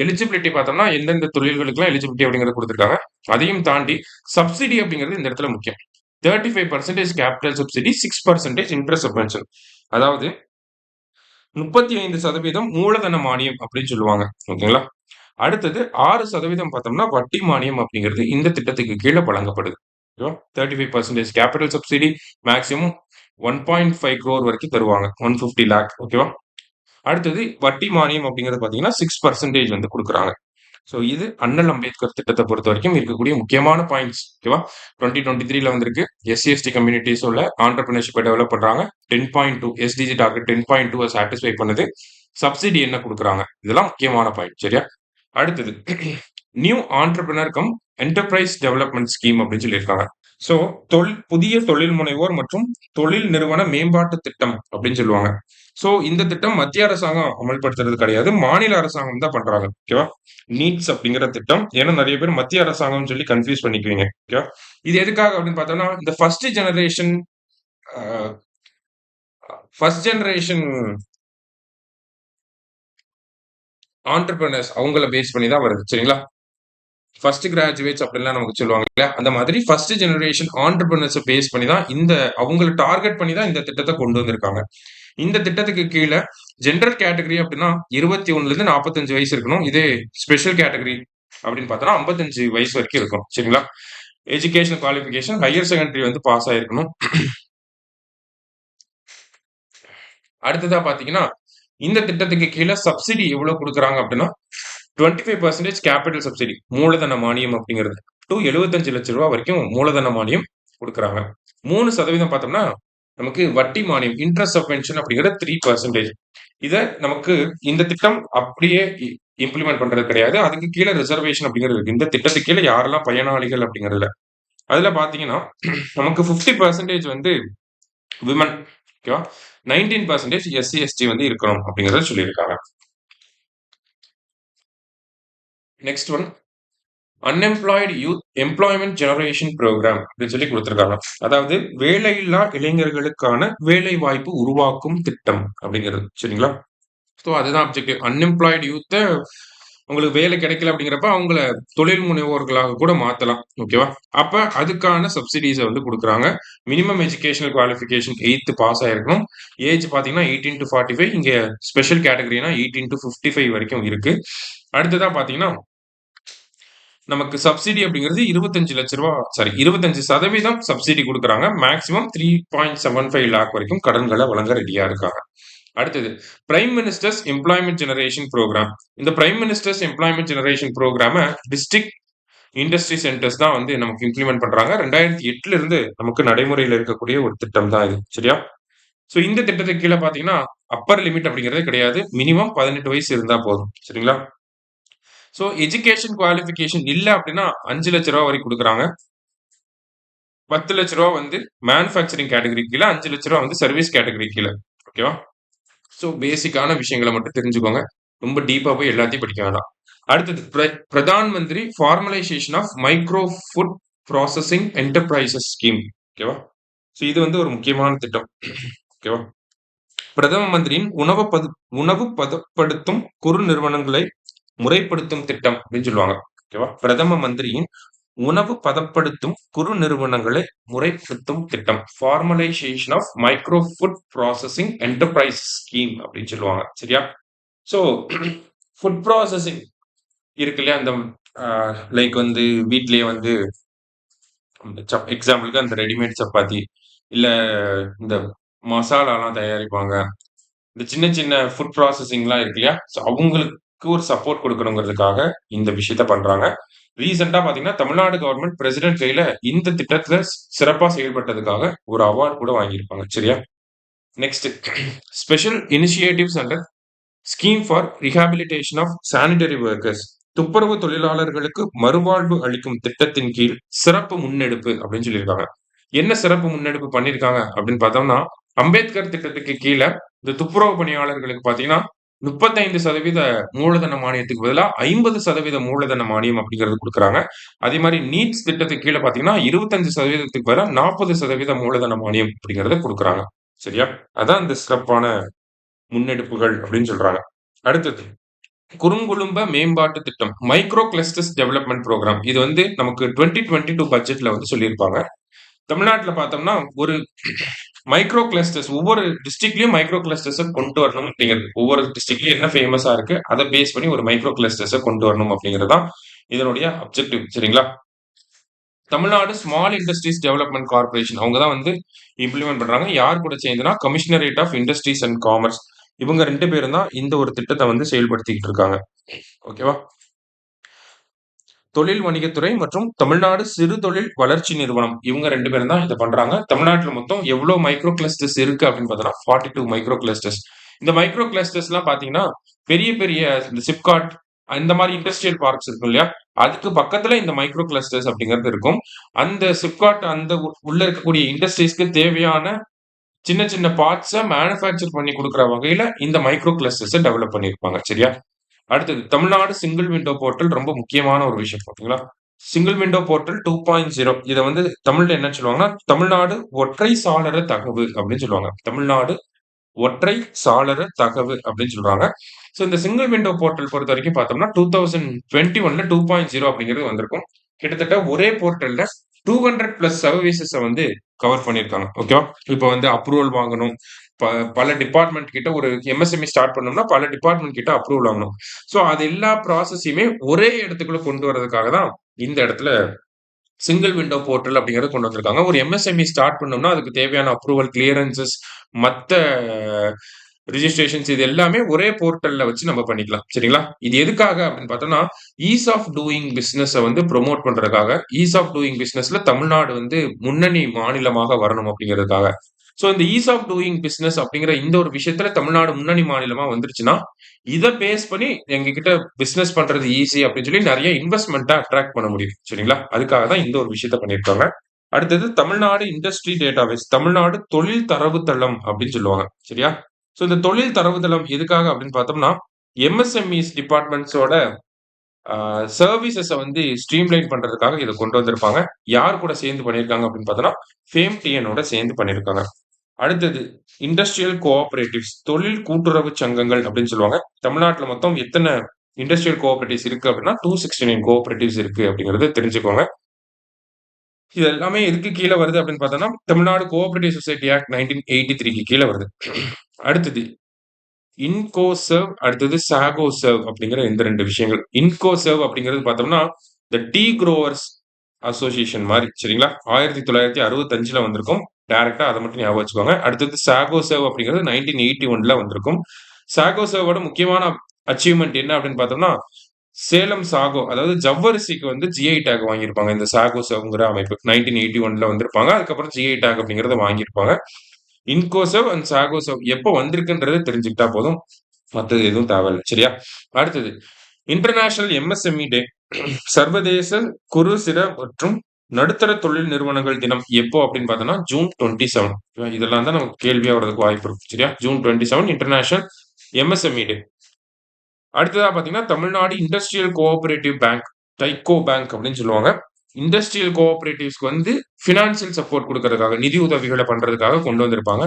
எலிஜிபிலிட்டி பார்த்தோம்னா, எந்தெந்த தொழில்களுக்கெல்லாம் எலிஜிபிலிட்டி அப்படிங்கிறத குடுத்திருக்காங்க. அதையும் தாண்டி சப்சிடி அப்படிங்கிறது இந்த இடத்துல முக்கியம். 35% கேபிட்டல் சப்சிடி, 6% இன்ட்ரெஸ்ட் சப்வென்ஷன். அதாவது 35% மூலதன மானியம் அப்படின்னு சொல்லுவாங்க. ஓகேங்களா? அடுத்தது 6% பார்த்தோம்னா வட்டி மானியம் அப்படிங்கிறது இந்த திட்டத்துக்கு கீழ வழங்கப்படுது. ஓகேவா? 35% கேபிட்டல் சப்சிடி மேக்ஸிமம் 1.5 crore வரைக்கும் தருவாங்க. 150 lakh, ஓகேவா? அடுத்தது வட்டி மானியம் அப்படிங்கிறது பார்த்தீங்கன்னா 6% வந்து குடுக்குறாங்க. சோ, இது அண்ணல் அம்பேத்கர் திட்டத்த பொறுத்தவரைக்கும் இருக்கக்கூடிய முக்கியமான பாயிண்ட்ஸ். ஓகேவா? 2023ல வந்திருக்கு. எஸ்சி, எஸ்டி கம்யூனிட்டீஸோட ஆண்டர்பிரினர்ஷிப்ப டெவலப் பண்றாங்க. 10.2 எஸ்டிஜி டார்கெட் 10.2வ சாட்டிஸ்ஃபை பண்ணுது. சப்சிடி என்ன குடுக்குறாங்க? இதெல்லாம் முக்கியமான பாயிண்ட். சரியா? அடுத்தது new entrepreneur cum enterprise development scheme அப்படின்னு சொல்லியிருக்காங்க. சோ, புதிய தொழில் முனைவோர் மற்றும் தொழில் நிறுவன மேம்பாட்டு திட்டம் அப்படின்னு சொல்லுவாங்க. சோ, இந்த திட்டம் மத்திய அரசாங்கம் அமல்படுத்துறது கிடையாது. மாநில அரசாங்கம் தான் பண்றாங்க. ஓகேவா? நீட்ஸ் அப்படிங்கிற திட்டம். ஏன்னா நெறைய பேர் மத்திய அரசாங்கம்னு சொல்லி கன்ஃப்யூஸ் பண்ணிக்குவீங்க. ஓகேவா? இது எதுக்காக அப்படின்னு பார்த்தோம்னா, இந்த அ ஃபர்ஸ்ட் ஜெனரேஷன் ஆன்டர்பிரினர்ஸ் அவங்கள பேஸ் பண்ணி தான் வருது. சரிங்களா? ஃபர்ஸ்ட் கிராஜுவேட்ஸ் அப்படின்லாம் நமக்கு சொல்லுவாங்க இல்லையா? அந்த மாதிரி ஃபர்ஸ்ட் ஜெனரேஷன் ஆன்டர்பிரினர்ஸ பேஸ் பண்ணி தான் அவங்கள டார்கெட் பண்ணி தான் இந்த திட்டத்த கொண்டு வந்திருக்காங்க. இந்த திட்டத்துக்கு கீழ ஜெனரல் கேட்டகரி அப்படின்னா 21ல இருந்து 45 வயசு இருக்கணும். இதே ஸ்பெஷல் கேட்டகரி அப்படின்னு பார்த்தோம்னா 55 வயசு வரைக்கும் இருக்கும். சரிங்களா? எஜுகேஷன் குவாலிஃபிகேஷன் ஹையர் செகண்டரி வந்து பாஸ் ஆயிருக்கணும். அடுத்ததா பார்த்தீங்கன்னா, இந்த திட்டத்துக்கு கீழ சப்சிடி எவ்வளவு குடுக்குறாங்க அப்படின்னா, 25% கேப்பிட்டல் சப்சிடி மூலதன மானியம் அப்படிங்கிறது. டூ ரூ. 75 லட்சம் வரைக்கும் மூலதன மானியம் குடுக்குறாங்க. 3% பார்த்தோம்னா, நமக்கு வட்டி மானியம் இன்ட்ரெஸ்ட் சப்வென்ஷன் அப்படிங்கிறது 3%. இத நமக்கு இந்த திட்டம் அப்படியே இம்ப்ளிமெண்ட் பண்றது கிடையாது. அதுக்கு கீழ ரிசர்வேஷன் அப்படிங்கிறது இருக்கு. இந்த திட்டத்துக்கு கீழ யாரெல்லாம் பயனாளிகள் அப்படிங்கிறதுல. அதுல பார்த்தீங்கன்னா, நமக்கு 50% வந்து விமன், ஓகேவா? 19% எஸ்சி, எஸ்டி வந்து இருக்கணும் அப்படிங்கிறத சொல்லியிருக்காங்க. Next one unemployed youth employment generation program அப்படின்னு சொல்லி குடுத்திருக்காங்க. அதாவது வேலையில்லா இளைஞர்களுக்கான வேலைவாய்ப்பு உருவாக்கும் திட்டம் அப்படிங்கிறது. சரிங்களா? சோ, அதுதான் அப்ஜெக்டிவ். அன்எம்ப்ளாய்டு யூத்த உங்களுக்கு வேலை கிடைக்கல அப்படிங்கிறப்ப அவங்கள தொழில் முனைவோர்களாக கூட மாத்தலாம். ஓகேவா? அப்ப அதுக்கான சப்சிடிஸ வந்து குடுக்குறாங்க. மினிமம் எஜுகேஷனல் குவாலிஃபிகேஷன் 8த் பாஸ் ஆயிருக்கணும். ஏஜ் பார்த்தீங்கன்னா 18-45. இங்க ஸ்பெஷல் கேட்டகரினா 18-55 வரைக்கும் இருக்கு. அடுத்ததா பார்த்தீங்கன்னா, நமக்கு சப்சிடி அப்படிங்கிறது 25% சப்சிடி கொடுக்குறாங்க. மேக்ஸிமம் 3.75 லேக் வரைக்கும் கடன்களை வழங்க ரெடியா இருக்காங்க. அடுத்தது prime minister's employment generation programme. இந்த பிரைம் மினிஸ்டர்ஸ் எம்ப்ளாய்மெண்ட் ஜெனரேஷன் ப்ரோக்ராம டிஸ்ட்ரிக்ட் இண்டஸ்ட்ரி சென்டர்ஸ் தான் வந்து நமக்கு இம்ப்ளிமெண்ட் பண்றாங்க. 2008ல இருந்து நமக்கு நடைமுறையில் இருக்கக்கூடிய ஒரு திட்டம் தான் இது. சரியா? ஸோ இந்த திட்டத்துக்கு கீழே பார்த்தீங்கன்னா அப்பர் லிமிட் அப்படிங்கிறதே கிடையாது. மினிமம் 18 வயசு இருந்தா போதும். சரிங்களா? ஸோ எஜுகேஷன் குவாலிஃபிகேஷன் இல்ல அப்படின்னா 5 லட்ச ரூபா வரைக்கும் கொடுக்குறாங்க. 10 லட்ச ரூபா வந்து மேனுஃபேக்சரிங் கேட்டகரி கீழே, 5 லட்ச ரூபா வந்து சர்வீஸ் கேட்டகரி கீழே. ஓகேவா? ஸோ பேசிக்கான விஷயங்களை மட்டும் தெரிஞ்சுக்கோங்க. ரொம்ப டீப்பா போய் எல்லாத்தையும் படிக்க வேண்டாம். அடுத்தது Pradhan Mantri formalisation of micro food processing enterprises scheme. ஓகேவா? ஸோ இது வந்து ஒரு முக்கியமான திட்டம். ஓகேவா? பிரதம மந்திரியின் உணவு பதப்படுத்தும் குறு நிறுவனங்களை முறைப்படுத்தும் திட்டம் அப்படின்னு சொல்லுவாங்க. ஓகேவா? பிரதம மந்திரியின் உணவு பதப்படுத்தும் குறு நிறுவனங்களை முறைப்படுத்தும் திட்டம், formalisation of micro food processing enterprise scheme அப்படின்னு சொல்லுவாங்க. சரியா? ஸோ ஃபுட் ப்ராசஸிங் இருக்கு இல்லையா? அந்த லைக் வந்து வீட்லயே வந்து எக்ஸாம்பிளுக்கு அந்த ரெடிமேட் சப்பாத்தி, இல்ல இந்த மசாலாலாம் தயாரிப்பாங்க. இந்த சின்ன சின்ன ஃபுட் ப்ராசஸிங்லாம் இருக்கு இல்லையா? ஸோ அவங்களுக்கு ஒரு சப்போர்ட் குடுக்கணுங்கிறதுக்காக இந்த விஷயத்த பண்றாங்க. ரீசென்ட்டா பார்த்தீங்கன்னா, தமிழ்நாடு கவர்ன்மெண்ட் பிரசிடென்ட் கையில இந்த திட்டத்துல சிறப்பா செயல்பட்டதுக்காக ஒரு அவார்ட் கூட வாங்கியிருப்பாங்க. சரியா? Next special initiatives under scheme for rehabilitation of sanitary workers. துப்புரவு தொழிலாளர்களுக்கு மறுவாழ்வு அளிக்கும் திட்டத்தின் கீழ் சிறப்பு முன்னெடுப்பு அப்படின்னு சொல்லியிருக்காங்க. என்ன சிறப்பு முன்னெடுப்பு பண்ணியிருக்காங்க அப்படின்னு பார்த்தோம்னா, அம்பேத்கர் திட்டத்துக்கு கீழ இந்த துப்புரவு பணியாளர்களுக்கு பார்த்தீங்கன்னா, 35% மூலதன மானியத்துக்கு பதிலா 50% மூலதன மானியம் அப்படிங்கிறது குடுக்குறாங்க. அதே மாரி நீட்ஸ் திட்டத்துக்கு கீழ பார்த்தீங்கன்னா, 25%க்கு பதிலா 40% மூலதன மானியம் அப்படிங்கிறத குடுக்குறாங்க. சரியா? அதான் இந்த சிறப்பான முன்னெடுப்புகள் அப்படின்னு சொல்றாங்க. அடுத்தது குறுங்குழும்ப மேம்பாட்டு திட்டம், மைக்ரோ கிளஸ்டர்ஸ் டெவலப்மென்ட் புரோகிராம். இது வந்து நமக்கு 2022 பட்ஜெட்ல வந்து சொல்லியிருப்பாங்க. தமிழ்நாட்டுல பார்த்தோம்னா, ஒரு மைக்ரோ கிளஸ்டர்ஸ் ஒவ்வொரு டிஸ்ட்ரிக்ட்லயும் மைக்ரோ கிளஸ்டர்ஸ கொண்டு வரணும் அப்படிங்கிறது. ஒவ்வொரு டிஸ்ட்ரிக்ட்லயும் என்ன ஃபேமஸா இருக்கு, அத பேஸ் பண்ணி ஒரு மைக்ரோ கிளஸ்டர்ஸ கொண்டு வரணும் அப்படிங்கிறது தான் இதனுடைய அப்ஜெக்டிவ். சரிங்களா? Tamil Nadu small industries development corporation அவங்க தான் வந்து இம்ப்ளிமெண்ட் பண்றாங்க. யார் கூட சேர்ந்துனா, commissionerate of industries and commerce. இவங்க 2 பேரும் தான் இந்த ஒரு திட்டத்த வந்து செயல்படுத்திக்கிட்டு இருக்காங்க. ஓகேவா? தொழில் வணிகத்துறை மற்றும் தமிழ்நாடு சிறு தொழில் வளர்ச்சி நிறுவனம். இவங்க 2 பேரும் தான் இத பண்றாங்க. தமிழ்நாட்டுல மொத்தம் எவ்ளோ மைக்ரோ கிளஸ்டர்ஸ் இருக்கு அப்படின்னு பார்த்தோம்னா, 42 மைக்ரோ கிளஸ்டர்ஸ். இந்த மைக்ரோ கிளஸ்டர்ஸ்லாம் பார்த்தீங்கன்னா, பெரிய பெரிய இந்த சிப்காட் இந்த மாரி இண்டஸ்ட்ரியல் பார்க்ஸ் இருக்கும் இல்லையா? அதுக்கு பக்கத்துல இந்த மைக்ரோ கிளஸ்டர்ஸ் அப்படிங்கிறது இருக்கும். அந்த சிப்காட் அந்த உள்ள இருக்கக்கூடிய இண்டஸ்ட்ரீஸ்க்கு தேவையான சின்ன சின்ன பார்ட்ஸ மேனுஃபேக்சர் பண்ணி குடுக்குற வகையில இந்த மைக்ரோ கிளஸ்டர்ஸ டெவலப் பண்ணியிருப்பாங்க. சரியா? அடுத்தது தமிழ்நாடு சிங்கிள் விண்டோ போர்ட்டல் ரொம்ப முக்கியமான ஒரு விஷயம். ஓகேங்களா? சிங்கிள் விண்டோ போர்ட்டல் 2.0 இத வந்து தமிழ்ல என்ன சொல்லுவாங்கன்னா, தமிழ்நாடு ஒற்றை சாளர தகவு அப்படின்னு சொல்லுவாங்க. தமிழ்நாடு ஒற்றை சாளர தகவு அப்படின்னு சொல்றாங்க. ஸோ இந்த சிங்கிள் விண்டோ போர்ட்டல் பொறுத்தவரைக்கும் பார்த்தோம்னா, 2021ல 2.0 அப்படிங்கிறது வந்திருக்கும். கிட்டத்தட்ட ஒரே போர்ட்டல்ல 200 பிளஸ் சர்வீசஸ வந்து கவர் பண்ணியிருக்காங்க. ஓகேவா? இப்ப வந்து அப்ரூவல் வாங்கணும். ப பல டிபார்ட்மெண்ட் கிட்ட ஒரு எம்எஸ்எம்இ ஸ்டார்ட் பண்ணணும்னா, பல டிபார்ட்மெண்ட் கிட்ட அப்ரூவல் வாங்கணும். ஸோ அது எல்லா ப்ராசஸையுமே ஒரே இடத்துக்குள்ள கொண்டு வரதுக்காக தான் இந்த இடத்துல சிங்கிள் விண்டோ போர்ட்டல் அப்படிங்கிறத கொண்டு வந்திருக்காங்க. ஒரு எம்எஸ்எம்இ ஸ்டார்ட் பண்ணோம்னா, அதுக்கு தேவையான அப்ரூவல், கிளியரன்ஸஸ், மத்த ரிஜிஸ்ட்ரேஷன்ஸ் இது எல்லாமே ஒரே போர்ட்டல்ல வச்சு நம்ம பண்ணிக்கலாம். சரிங்களா? இது எதுக்காக அப்படின்னு பார்த்தோம்னா, ஈஸ் ஆஃப் டூயிங் பிசினஸ வந்து ப்ரமோட் பண்றதுக்காக, ஈஸ் ஆஃப் டூயிங் பிசினஸ்ல தமிழ்நாடு வந்து முன்னணி மாநிலமாக வரணும் அப்படிங்கிறதுக்காக. ஸோ இந்த ஈஸ் ஆஃப் டூயிங் பிசினஸ் அப்படிங்கிற இந்த ஒரு விஷயத்துல தமிழ்நாடு முன்னணி மாநிலமா வந்துருச்சுன்னா, இத பேஸ் பண்ணி எங்ககிட்ட பிசினஸ் பண்றது ஈஸி அப்படின்னு சொல்லி நெறைய இன்வெஸ்ட்மென்ட்ட அட்ராக்ட் பண்ண முடியும். சரிங்களா? அதுக்காக தான் இந்த ஒரு விஷயத்த பண்ணியிருக்காங்க. அடுத்தது தமிழ்நாடு இண்டஸ்ட்ரி டேட்டாபேஸ். தமிழ்நாடு தொழில் தரவுத்தளம் அப்படின்னு சொல்லுவாங்க. சரியா? ஸோ இந்த தொழில் தரவுத்தளம் எதுக்காக அப்படின்னு பார்த்தோம்னா, எம்எஸ்எம்இஸ் டிபார்ட்மெண்ட்ஸோட சர்வீசஸ வந்து ஸ்ட்ரீம்லைன் பண்றதுக்காக இத கொண்டு வந்திருப்பாங்க. யார் கூட சேர்ந்து பண்ணியிருக்காங்க அப்படின்னு பார்த்தோம்னா, FameTNஓட சேர்ந்து பண்ணியிருக்காங்க. அடுத்தது இண்டஸ்ட்ரியல் கோஆப்பரேட்டிவ்ஸ் தொழில் கூட்டுறவு சங்கங்கள் அப்படின்னு சொல்லுவாங்க. தமிழ்நாட்டுல மொத்தம் எத்தன இண்டஸ்ட்ரியல் கோஆப்பரேட்டிவ்ஸ் இருக்கு அப்படின்னா, 269 கோஆப்பரேட்டிவ்ஸ் இருக்கு அப்படிங்கிறத தெரிஞ்சுக்கோங்க. இது எல்லாமே எதுக்கு கீழ வருது அப்படின்னு பார்த்தோம்னா, தமிழ்நாடு கோஆப்பரேட்டிவ் சொசைட்டி ஆக்ட் 1983க்கு கீழ வருது. அடுத்தது இன்கோசர்வ், அடுத்தது சாகோசர்வ் அப்படிங்கிற இந்த 2 விஷயங்கள். இன்கோசர்வ் அப்படிங்கிறது பார்த்தோம்னா, த டீ குரோவர்ஸ் அசோசியேஷன் மாதிரி சரிங்களா. 1965 வந்திருக்கும். டைரக்டா அதை மட்டும் ஞாபகம் வச்சுக்கோங்க. அடுத்தது சாகோசேவ் அப்படிங்கிறது 1981 வந்திருக்கும். சாகோசேவோட முக்கியமான அச்சீவ்மெண்ட் என்ன அப்படின்னு பார்த்தோம்னா, சேலம் சாகோ அதாவது ஜவ்வரிசிக்கு வந்து ஜிஐ டேக் வாங்கியிருப்பாங்க. இந்த சாகோசேவ்ங்கிற அமைப்பு 1981 வந்திருப்பாங்க. அதுக்கப்புறம் ஜிஐ டேக் அப்படிங்கறத வாங்கியிருப்பாங்க. இன்கோசெவ் அண்ட் சாகோசெவ் எப்போ வந்திருக்குன்றதை தெரிஞ்சுக்கிட்டா போதும். மற்றது எதுவும் தேவையில்லை சரியா. அடுத்தது இன்டர்நேஷனல் எம்எஸ்எம்இ டே, சர்வதேச குறு சிற மற்றும் நடுத்தர தொழில் நிறுவனங்கள் தினம் எப்போ அப்படின்னு பார்த்தோம்னா ஜூன் 27. இதெல்லாம் தான் நமக்கு கேள்வியா வர்றதுக்கு வாய்ப்பு இருக்கும் சரியா. June 27 international MSME day. அடுத்ததா பாத்தீங்கன்னா Tamil Nadu industrial cooperative bank, TAICO bank அப்படின்னு சொல்லுவாங்க. இண்டஸ்ட்ரியல் கோஆபரேட்டிவ்ஸ்க்கு வந்து பினான்சியல் சப்போர்ட் கொடுக்கறதுக்காக நிதி உதவிகளை பண்றதுக்காக கொண்டு வந்திருப்பாங்க.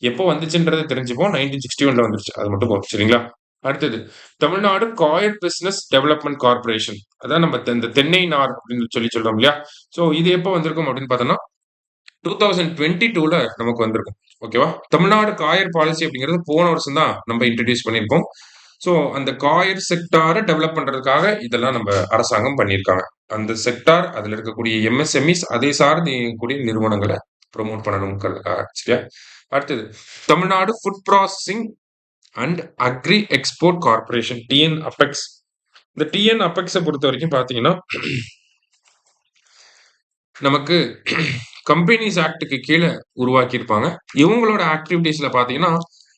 எப்போ வந்துச்சுன்றது தெரிஞ்சுப்போம். 1961 வந்துருச்சு. அது மட்டும் போதும் சரிங்களா. அடுத்தது Tamil Nadu coir business development corporation, அதான் நம்ம இந்த தென்னை நார் அப்படின்னு சொல்லி சொல்றோம் இல்லையா. சோ இது எப்போ வந்திருக்கும் அப்படின்னு பார்த்தோம்னா 2022 நமக்கு வந்திருக்கும். ஓகேவா. தமிழ்நாடு காயர் பாலிசி அப்படிங்கிறது போன வருஷம் தான் நம்ம இன்ட்ரடியூஸ் பண்ணியிருக்கோம். ஸோ அந்த காயர் செக்டாரை டெவலப் பண்றதுக்காக இதெல்லாம் நம்ம அரசாங்கம் பண்ணியிருக்காங்க. அந்த செக்டார் அதுல இருக்கக்கூடிய எம்எஸ்எம்இஸ் அதை சார்ந்து இயங்கக்கூடிய நிறுவனங்களை ப்ரொமோட் பண்ணணுங்கிறதுக்காக சரியா. அடுத்தது Tamil Nadu food processing and agri export corporation TN apex. இந்த டிஎன் அப்பெக்ஸை பொறுத்த வரைக்கும் பாத்தீங்கன்னா நமக்கு கம்பெனிஸ் ஆக்டுக்கு கீழே உருவாக்கி இருப்பாங்க. இவங்களோட ஆக்டிவிட்டீஸ்ல பாத்தீங்கன்னா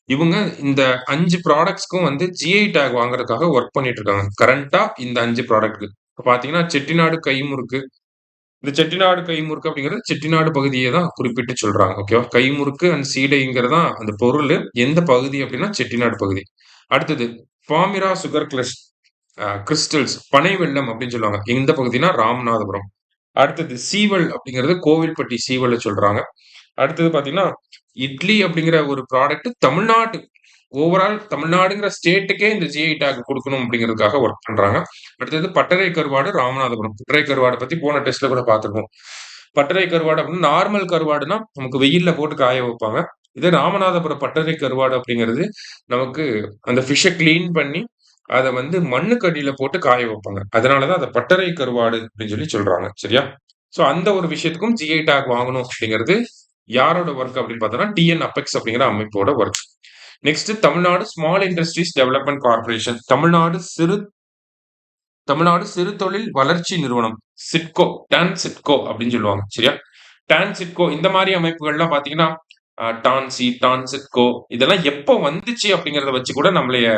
இவங்க இந்த 5 ப்ராடக்ட்ஸ்க்கும் வந்து ஜிஐ டேக் வாங்குறதுக்காக ஒர்க் பண்ணிட்டு இருக்காங்க. கரண்டா இந்த 5 ப்ராடக்ட் பாத்தீங்கன்னா செட்டிநாடு கைமுறுக்கு. இந்த செட்டிநாடு கைமுறுக்கு அப்படிங்கிறது செட்டிநாடு பகுதியை தான் குறிப்பிட்டு சொல்றாங்க. ஓகேவா. கைமுறுக்கு அண்ட் சீடைங்கிறது தான் அந்த பொருள். எந்த பகுதி அப்படின்னா செட்டிநாடு பகுதி. அடுத்தது பாமிரா சுகர் கிறிஸ்டல்ஸ், பனை வெள்ளம் அப்படின்னு சொல்லுவாங்க. எந்த பகுதினா ராமநாதபுரம். அடுத்தது சீவல் அப்படிங்கிறது கோவில்பட்டி சீவலை சொல்றாங்க. அடுத்தது பாத்தீங்கன்னா இட்லி அப்படிங்கிற ஒரு ப்ராடக்ட் தமிழ்நாட்டு ஓவரால் தமிழ்நாடுங்கிற ஸ்டேட்டுக்கே இந்த ஜிஐ டேக் கொடுக்கணும் அப்படிங்கிறதுக்காக ஒர்க் பண்றாங்க. அடுத்தது பட்டறை கருவாடு ராமநாதபுரம். பட்டறை கருவாடை பத்தி போன டெஸ்ட்ல கூட பார்த்திருப்போம். பட்டறை கருவாடு அப்படின்னு நார்மல் கருவாடுனா நமக்கு வெயில்ல போட்டு காய வைப்பாங்க. இதே ராமநாதபுரம் பட்டறை கருவாடு அப்படிங்கிறது நமக்கு அந்த ஃபிஷ்ஷை கிளீன் பண்ணி அதை வந்து மண்ணுக்கு அடியில போட்டு காய வைப்பாங்க. அதனாலதான் அதை பட்டறை கருவாடு அப்படின்னு சொல்லி சொல்றாங்க சரியா. சோ அந்த ஒரு விஷயத்துக்கும் ஜிஐ டேக் வாங்கணும் அப்படிங்கிறது யாரோட ஒர்க் அப்படின்னு பார்த்தோம்னா டிஎன் அப்பெக்ஸ் அப்படிங்கிற அமைப்போட work. Next Tamil Nadu small industries development corporation, Tamil Nadu சிறு தொழில் வளர்ச்சி நிறுவனம் சிட்கோ, டான் சிட்கோ அப்படின்னு சொல்லுவாங்க சரியா. டான் சிட்கோ இந்த மாதிரி அமைப்புகள்லாம் பாத்தீங்கன்னா டான்சி, டான் சிட்கோ இதெல்லாம் எப்போ வந்துச்சு அப்படிங்கறத வச்சு கூட நம்மளைய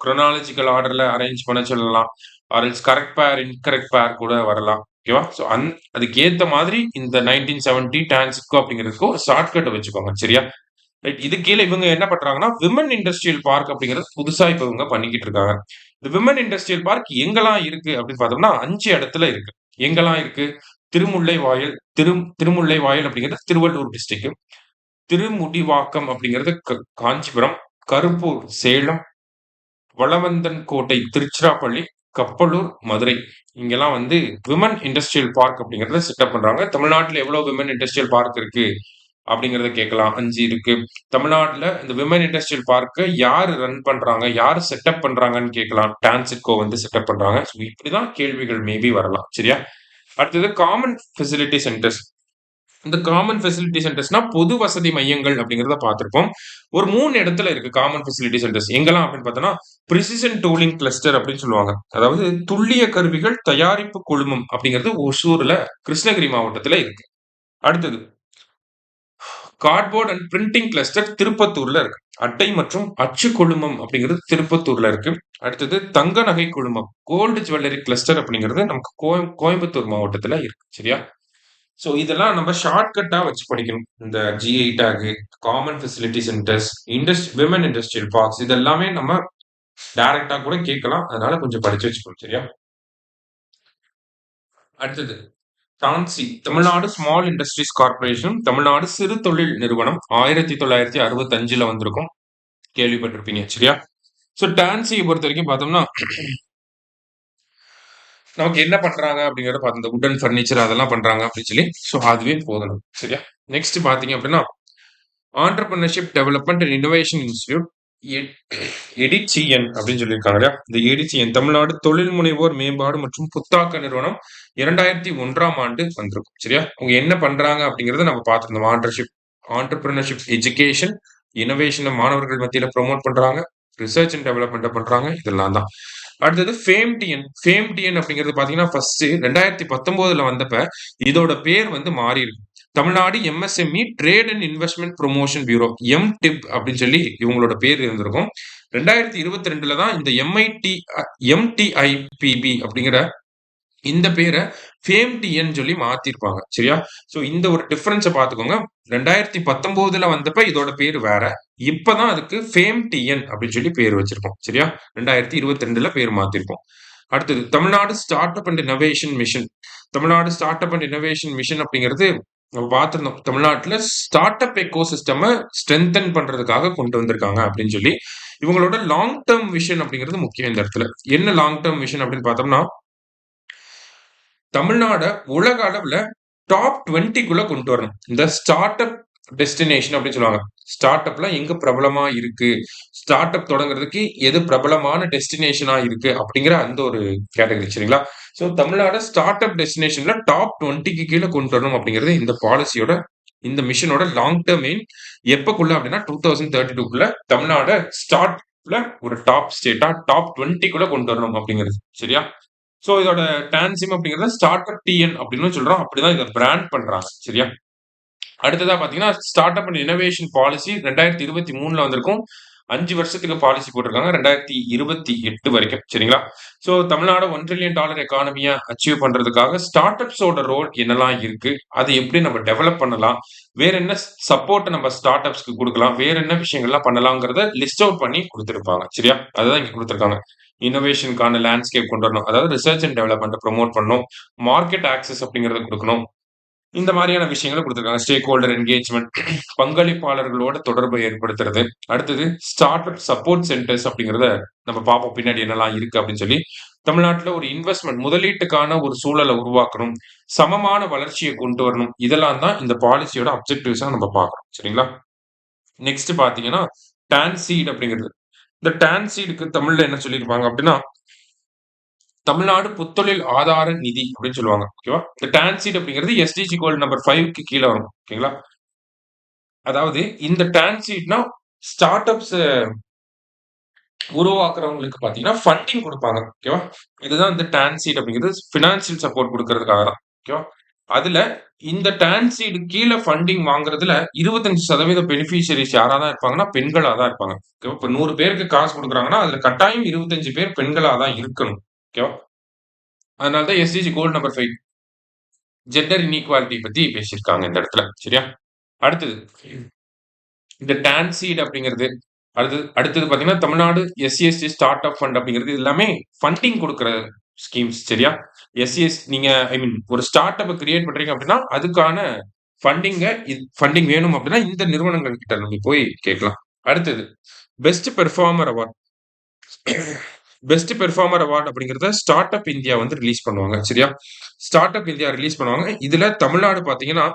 குரோனாலஜிக்கல் ஆர்டர்ல அரேஞ்ச் பண்ண சொல்லலாம். ஆர்எல்ஸ் கரெக்ட் பேர் இன்கரெக்ட் பேர் கூட வரலாம். ஓகேவா. ஸோ அதுக்கு ஏத்த மாதிரி இந்த 1970 டான்சிட்கோ அப்படிங்கிறதுக்கு ஒரு ஷார்ட்கட் வச்சுக்கோங்க சரியா. ரைட். இது கீழே இவங்க என்ன பண்றாங்கன்னா விமன் இண்டஸ்ட்ரியல் பார்க் அப்படிங்கிறது புதுசா இப்ப இவங்க பண்ணிக்கிட்டு இருக்காங்க. இந்த விமன் இண்டஸ்ட்ரியல் பார்க் எங்கெல்லாம் இருக்கு அப்படின்னு பார்த்தோம்னா 5 இடத்துல இருக்கு. எங்கெல்லாம் இருக்கு? திருமுல்லை வாயில், திருமுல்லை வாயில் அப்படிங்கிறது திருவள்ளூர் டிஸ்ட்ரிக்ட், திருமுடிவாக்கம் அப்படிங்கிறது காஞ்சிபுரம், கருப்பூர் சேலம், வளவந்தன் கோட்டை திருச்சிராப்பள்ளி, கப்பலூர் மதுரை. இங்கெல்லாம் வந்து விமன் இண்டஸ்ட்ரியல் பார்க் அப்படிங்கறத செட்டப் பண்றாங்க. தமிழ்நாட்டுல எவ்வளவு விமன் இண்டஸ்ட்ரியல் பார்க் இருக்கு அப்படிங்கறத கேட்கலாம். 5 இருக்கு. தமிழ்நாட்டுல இந்த விமன் இண்டஸ்ட்ரியல் பார்க்க யாரு ரன் பண்றாங்க, யாரு செட்டப் பண்றாங்கன்னு கேட்கலாம். டான்சிட்கோ வந்து செட்டப் பண்றாங்க. இப்படிதான் கேள்விகள் மேபி வரலாம் சரியா. அடுத்தது காமன் ஃபெசிலிட்டி சென்டர்ஸ். இந்த காமன் ஃபெசிலிட்டி சென்டர்ஸ்னா பொது வசதி மையங்கள் அப்படிங்கறத பார்த்திருப்போம். ஒரு 3 இடத்துல இருக்கு காமன் ஃபெசிலிட்டி சென்டர்ஸ். எங்கெல்லாம் அப்படின்னு பார்த்தோம்னா பிரிசிஷன் டூலிங் கிளஸ்டர் அப்படின்னு சொல்லுவாங்க. அதாவது துல்லிய கருவிகள் தயாரிப்பு குழுமம் அப்படிங்கிறது ஒசூர்ல கிருஷ்ணகிரி மாவட்டத்துல இருக்கு. அடுத்தது கார்ட்போர்ட் அண்ட் பிரிண்டிங் கிளஸ்டர் திருப்பத்தூர்ல இருக்கு. அட்டை மற்றும் அச்சு குழுமம் அப்படிங்கிறது திருப்பத்தூர்ல இருக்கு. அடுத்தது தங்க நகை குழுமம் கோல்டு ஜுவல்லரி கிளஸ்டர் அப்படிங்கிறது நமக்கு கோயம்புத்தூர் மாவட்டத்துல இருக்கு சரியா. சோ இதெல்லாம் நம்ம ஷார்ட்கட்டா வச்சு படிக்கணும். இந்த GI take, common facility centres, women industrial parks இதெல்லாமே நம்ம டைரக்டா கூட கேட்கலாம். அதனால கொஞ்சம் படிச்சு வச்சுக்கணும் சரியா. அடுத்தது TANSI, Tamil Nadu small industries corporation, Tamil Nadu சிறு தொழில் நிறுவனம் 1965 வந்திருக்கும். கேள்விப்பட்டிருப்பீங்க சரியா. சோ டான்சியை பொறுத்த வரைக்கும் பார்த்தோம்னா நமக்கு என்ன பண்றாங்க அப்படிங்கறத பார்த்து இந்த வுட் அண்ட் ஃபர்னிச்சர் அதெல்லாம் பண்றாங்க அப்படின்னு சொல்லி சோ அதுவே போதும் சரியா. நெக்ஸ்ட் பாத்தீங்க அப்படின்னா entrepreneurship development and innovation institute எடிசிஎன் அப்படின்னு சொல்லியிருக்காங்க இல்லையா? இந்த எடிசிஎன் தமிழ்நாடு தொழில் முனைவோர் மேம்பாடு மற்றும் புத்தாக்க நிறுவனம் 2001ஆம் ஆண்டு வந்திருக்கும். சரியா? அவங்க என்ன பண்றாங்க அப்படிங்கறத நம்ம பார்த்திருந்தோம். ஆண்டர்பிரினர்ஷிப் எஜுகேஷன், இனோவேஷன் மாணவர்கள் மத்தியில ப்ரோமோட் பண்றாங்க. ரிசர்ச் அண்ட் டெவலப்மெண்ட் பண்றாங்க. இதெல்லாம் தான். அடுத்தது ஃபேம்டிஎன் அப்படிங்கிறது பாத்தீங்கன்னா ஃபர்ஸ்ட் 2019ல வந்தப்ப இதோட பேர் வந்து மாறி இருக்கு. Tamil Nadu MSME trade and investment promotion bureau எம்டிப் அப்படின்னு சொல்லி இவங்களோட பேர் இருந்திருக்கும். 2022ல தான் இந்த எம்டிஐபிபி அப்படிங்கிற இந்த பேரை ஃபேம்டிஎன் சொல்லி மாத்திருப்பாங்க. சரியா? சோ இந்த ஒரு டிஃபரன்ஸை பார்த்துக்கோங்க. 2019ல வந்தப்ப இதோட பேர் வேற. இப்பதான் அதுக்கு ஃபேம்டிஎன் அப்படின்னு சொல்லி பேர் வச்சிருக்கோம். சரியா? 2022ல பேர் மாத்திருக்கோம். அடுத்தது Tamil Nadu start up and innovation mission. Tamil Nadu start up and innovation mission அப்படிங்கிறது நம்ம பார்த்திருந்தோம். தமிழ்நாட்டுல ஸ்டார்ட் அப் எக்கோசிஸ்டம் ஸ்ட்ரென்தன் பண்றதுக்காக கொண்டு வந்திருக்காங்க அப்படின்னு சொல்லி இவங்களோட லாங் டேர்ம் விஷன் அப்படிங்கிறது முக்கியம் இந்த இடத்துல. என்ன லாங் டேர்ம் விஷன் அப்படின்னு பார்த்தோம்னா தமிழ்நாட உலக அளவுல டாப் 20க்குள்ள கொண்டு வரணும். இந்த ஸ்டார்ட் அப் டெஸ்டினேஷன் அப்படின்னு சொல்லுவாங்க. ஸ்டார்ட் அப்லாம் எங்க பிரபலமா இருக்கு, ஸ்டார்ட் அப் தொடங்குறதுக்கு எது பிரபலமான டெஸ்டினேஷனா இருக்கு அப்படிங்கிற அந்த ஒரு கேட்டகரி. சரிங்களா? சோ தமிழ்நாடு ஸ்டார்ட் அப் டெஸ்டினேஷன்ல டாப் 20க்கு கீழே கொண்டு வரணும் அப்படிங்கிறது இந்த பாலிசியோட இந்த மிஷனோட லாங் டேர்ம் எய்ம். எப்பக்குள்ள அப்படின்னா 2032க்குள்ள தமிழ்நாட ஸ்டார்ட்ல ஒரு டாப் ஸ்டேட்டா டாப் 20க்குள்ள கொண்டு வரணும் அப்படிங்கிறது. சரியா? சோ இதோட டான்சிம் அப்படிங்கறத ஸ்டார்ட் அப் டிஎன் அப்படின்னு சொல்றோம். அப்படிதான் இதை பிராண்ட் பண்றாங்க. சரியா? அடுத்ததா பாத்தீங்கன்னா start up and innovation policy 2023ல வந்திருக்கும். 5 வருஷத்துக்கு பாலிசி போட்டிருக்காங்க. 2028 வரைக்கும். சரிங்களா? சோ தமிழ்நாடு $1 trillion எக்கானமியா அச்சீவ் பண்றதுக்காக ஸ்டார்ட் அப்ஸோட ரோல் என்னெல்லாம் இருக்கு, அது எப்படி நம்ம டெவலப் பண்ணலாம், வேற என்ன சப்போர்ட் நம்ம ஸ்டார்ட் அப்ஸ்க்கு கொடுக்கலாம், வேற என்ன விஷயங்கள்லாம் பண்ணலாங்கிறத லிஸ்ட் அவுட் பண்ணி கொடுத்திருப்பாங்க. சரியா? அதுதான் இங்க கொடுத்திருக்காங்க. இன்னோவேஷனுக்கான லேண்ட்ஸ்கேப் கொண்டு வரணும். அதாவது ரிசர்ச் அண்ட் டெவலப்மெண்ட் ப்ரோமோட் பண்ணணும். மார்க்கெட் ஆக்சஸ் அப்படிங்கறத கொடுக்கணும். இந்த மாதிரியான விஷயங்களை கொடுத்திருக்காங்க. ஸ்டேக் ஹோல்டர் என்கேஜ்மெண்ட், பங்களிப்பாளர்களோட தொடர்பை ஏற்படுத்துறது. அடுத்தது ஸ்டார்ட் அப் சப்போர்ட் சென்டர்ஸ் அப்படிங்கறத நம்ம பார்ப்போம் பின்னாடி என்னெல்லாம் இருக்கு அப்படின்னு சொல்லி. தமிழ்நாட்டுல ஒரு இன்வெஸ்ட்மெண்ட் முதலீட்டுக்கான ஒரு சூழலை உருவாக்கணும், சமமான வளர்ச்சியை கொண்டு வரணும். இதெல்லாம் தான் இந்த பாலிசியோட அப்ஜெக்டிவ்ஸா நம்ம பார்க்கறோம். சரிங்களா? நெக்ஸ்ட் பாத்தீங்கன்னா டான்சீட் அப்படிங்கிறது. இந்த டான்சீடுக்கு தமிழ்ல என்ன சொல்லியிருப்பாங்க அப்படின்னா தமிழ்நாடு புத்தொழில் ஆதார நிதி அப்படின்னு சொல்லுவாங்க. ஓகேவா? இந்த டான்சீட் அப்படிங்கிறது எஸ்டிஜி கோல் நம்பர் 5க்கு கீழே வரும். ஓகேங்களா? அதாவது இந்த டான்சீட்னா ஸ்டார்ட் அப்ஸ் உருவாக்குறவங்களுக்கு பாத்தீங்கன்னா ஃபண்டிங் கொடுப்பாங்க. ஓகேவா? இதுதான் இந்த டான்சீட் அப்படிங்கிறது பினான்சியல் சப்போர்ட் கொடுக்கறதுக்காக தான். ஓகேவா? அதுல இந்த டான்சீடு கீழே ஃபண்டிங் வாங்குறதுல 25% பெனிஃபிஷியரிஸ் யாரா தான் இருப்பாங்கன்னா பெண்களா தான் இருப்பாங்க. ஓகேவா? இப்ப 100 பேருக்கு காசு கொடுக்குறாங்கன்னா அதுல கட்டாயம் 25 பேர் பெண்களா தான் இருக்கணும். ஓகேவா? அதனால தான் SDG goal number 5 gender inequality பத்தி பேசியிருக்காங்க இந்த இடத்துல. சரியா? அடுத்தது இந்த டான்சீட் அப்படிங்கிறது அடுத்தது பாத்தீங்கன்னா Tamil Nadu SC startup fund அப்படிங்கிறது இது எல்லாமே ஃபண்டிங் கொடுக்குற ஸ்கீம்ஸ். சரியா? நீங்க ஒரு ஸ்டார்ட் அப் கிரியேட் பண்றீங்க அப்படின்னா அதுக்கான ஃபண்டிங் வேணும் அப்படின்னா இந்த நிறுவனங்கள் கிட்ட நீங்க போய் கேட்கலாம். அடுத்தது best performer award. Best performer award அப்படிங்கறத ஸ்டார்ட் அப் இந்தியா வந்து ரிலீஸ் பண்ணுவாங்க. சரியா? ஸ்டார்ட் அப் இந்தியா ரிலீஸ் பண்ணுவாங்க. இதுல தமிழ்நாடு பாத்தீங்கன்னா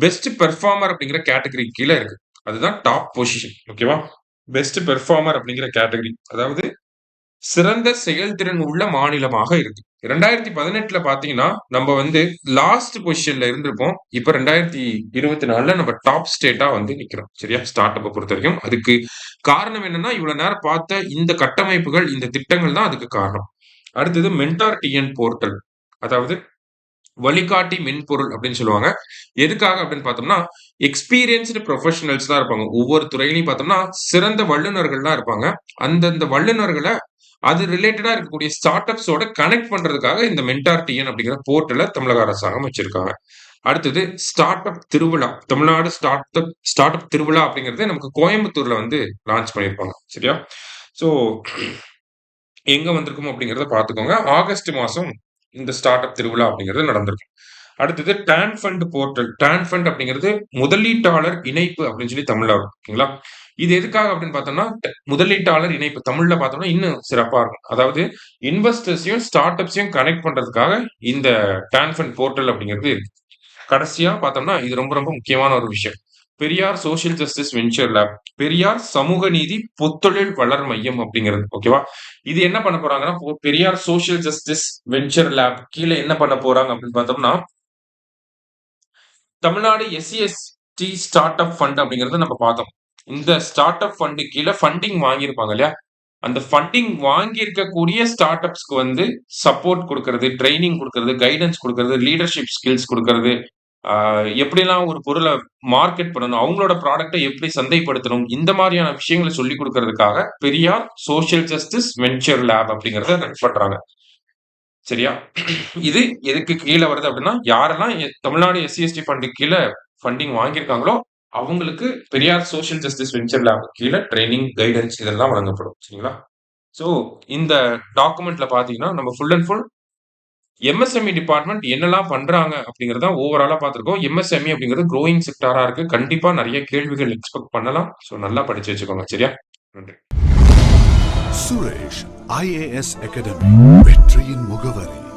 பெஸ்ட் பெர்ஃபார்மர் அப்படிங்கிற கேட்டகரி கீழே இருக்கு. அதுதான் டாப் பொசிஷன். ஓகேவா? பெஸ்ட் பெர்ஃபார்மர் அப்படிங்கிற கேட்டகரி, அதாவது சிறந்த செயல்திறன் உள்ள மாநிலமாக இருக்கு. 2018ல பாத்தீங்கன்னா நம்ம வந்து லாஸ்ட் பொசிஷன்ல இருந்திருப்போம். இப்ப 2024ல நம்ம டாப் ஸ்டேட்டா வந்து நிக்கிறோம். சரியா? ஸ்டார்ட் அப்பை பொறுத்த வரைக்கும். அதுக்கு காரணம் என்னன்னா இவ்வளவு நேரம் பார்த்த இந்த கட்டமைப்புகள், இந்த திட்டங்கள் தான் அதுக்கு காரணம். அடுத்தது மென்டார் டிஎன் போர்ட்டல், அதாவது வழிகாட்டி மென்பொருள் அப்படின்னு சொல்லுவாங்க. எதுக்காக அப்படின்னு பார்த்தோம்னா எக்ஸ்பீரியன்ஸ்டு ப்ரொஃபஷனல்ஸ் தான் இருப்பாங்க. ஒவ்வொரு துறையிலையும் பார்த்தோம்னா சிறந்த வல்லுநர்கள் தான் இருப்பாங்க. அந்தந்த வல்லுநர்களை அது ரிலேட்டடா இருக்கக்கூடிய ஸ்டார்ட் அப்ஸோட கனெக்ட் பண்றதுக்காக இந்த மென்டார் டிஎன் அப்படிங்கிற போர்ட்டலை தமிழக அரசாங்கம் வச்சிருக்காங்க. அடுத்தது ஸ்டார்ட் அப் திருவிழா. தமிழ்நாடு ஸ்டார்ட் அப் திருவிழா அப்படிங்கிறது நமக்கு கோயம்புத்தூர்ல வந்து லான்ச் பண்ணியிருப்பாங்க. சரியா? சோ எங்க வந்திருக்கும் அப்படிங்கறத பாத்துக்கோங்க. ஆகஸ்ட் மாசம் இந்த ஸ்டார்ட் அப் திருவிழா அப்படிங்கிறது நடந்திருக்கும். அடுத்தது TANFUND portal. TANFUND அப்படிங்கிறது முதலீட்டாளர் இணைப்பு அப்படின்னு சொல்லி தமிழ்ல வரும். ஓகேங்களா? இது எதுக்காக அப்படின்னு பார்த்தோம்னா முதலீட்டாளர் இணைப்பு தமிழ்ல பார்த்தோம்னா இன்னும் சிறப்பா இருக்கும். அதாவது இன்வெஸ்டர்ஸையும் ஸ்டார்ட் அப்ஸையும் கனெக்ட் பண்றதுக்காக இந்த டான் ஃபண்ட் போர்ட்டல் அப்படிங்கிறது இருக்கு. கடைசியா பார்த்தோம்னா இது ரொம்ப ரொம்ப முக்கியமான ஒரு விஷயம். Periyar social justice venture lab, Periyar சமூக நீதி புத்தொழில் வளர் மையம் அப்படிங்கிறது. ஓகேவா? இது என்ன பண்ண போறாங்கன்னா, Periyar social justice venture lab கீழ என்ன பண்ண போறாங்க அப்படின்னு பார்த்தோம்னா, Tamil Nadu SC ST startup fund அப்படிங்கிறத நம்ம பார்த்தோம். இந்த ஸ்டார்ட் அப் ஃபண்ட் கீழ ஃபண்டிங் வாங்கியிருப்பாங்க இல்லையா? அந்த ஃபண்டிங் வாங்கியிருக்கக்கூடிய ஸ்டார்ட் அப்ஸ்க்கு வந்து சப்போர்ட் குடுக்கறது, ட்ரெய்னிங் குடுக்கறது, கைடன்ஸ் குடுக்கறது, லீடர்ஷிப் ஸ்கில்ஸ் குடுக்கறது, ஆ எப்படிலாம் ஒரு பொருள மார்க்கெட் பண்ணணும், அவங்களோட ப்ராடக்ட்ட எப்படி சந்தைப்படுத்தணும், இந்த மாரியான விஷயங்கள சொல்லிக் குடுக்கறதுக்காக Periyar social justice venture lab அப்படிங்கிறத ரன் பண்றாங்க. சரியா? இது எதுக்கு கீழ வருது அப்படின்னா, யாரெல்லாம் தமிழ்நாடு எஸ்சி/எஸ்டி ஃபண்ட் கீழ ஃபண்டிங் வாங்கியிருக்காங்களோ, அவங்களுக்கு Periyar social justice venture lab கீழ ட்ரெய்னிங், கைடன்ஸ் இதெல்லாம் வழங்கப்படும். சரிங்களா? ஸோ, இந்த டாக்குமெண்ட்ல பார்த்தீங்கன்னா, நம்ம full and full MSME department என்னலாம் பண்றாங்க அப்படிங்கிறத ஓவராலா பார்த்திருக்கோம். எம்எஸ்எம்இ அப்படிங்கிறது குரோயிங் செக்டாரா இருக்கு. கண்டிப்பா நெறைய கேள்விகள் எக்ஸ்பெக்ட் பண்ணலாம். ஸோ நல்லா படிச்சு வச்சுக்கோங்க. சரியா? நன்றி. சுரேஷ் IAS அகாடமி வெற்றியின் முகவரி.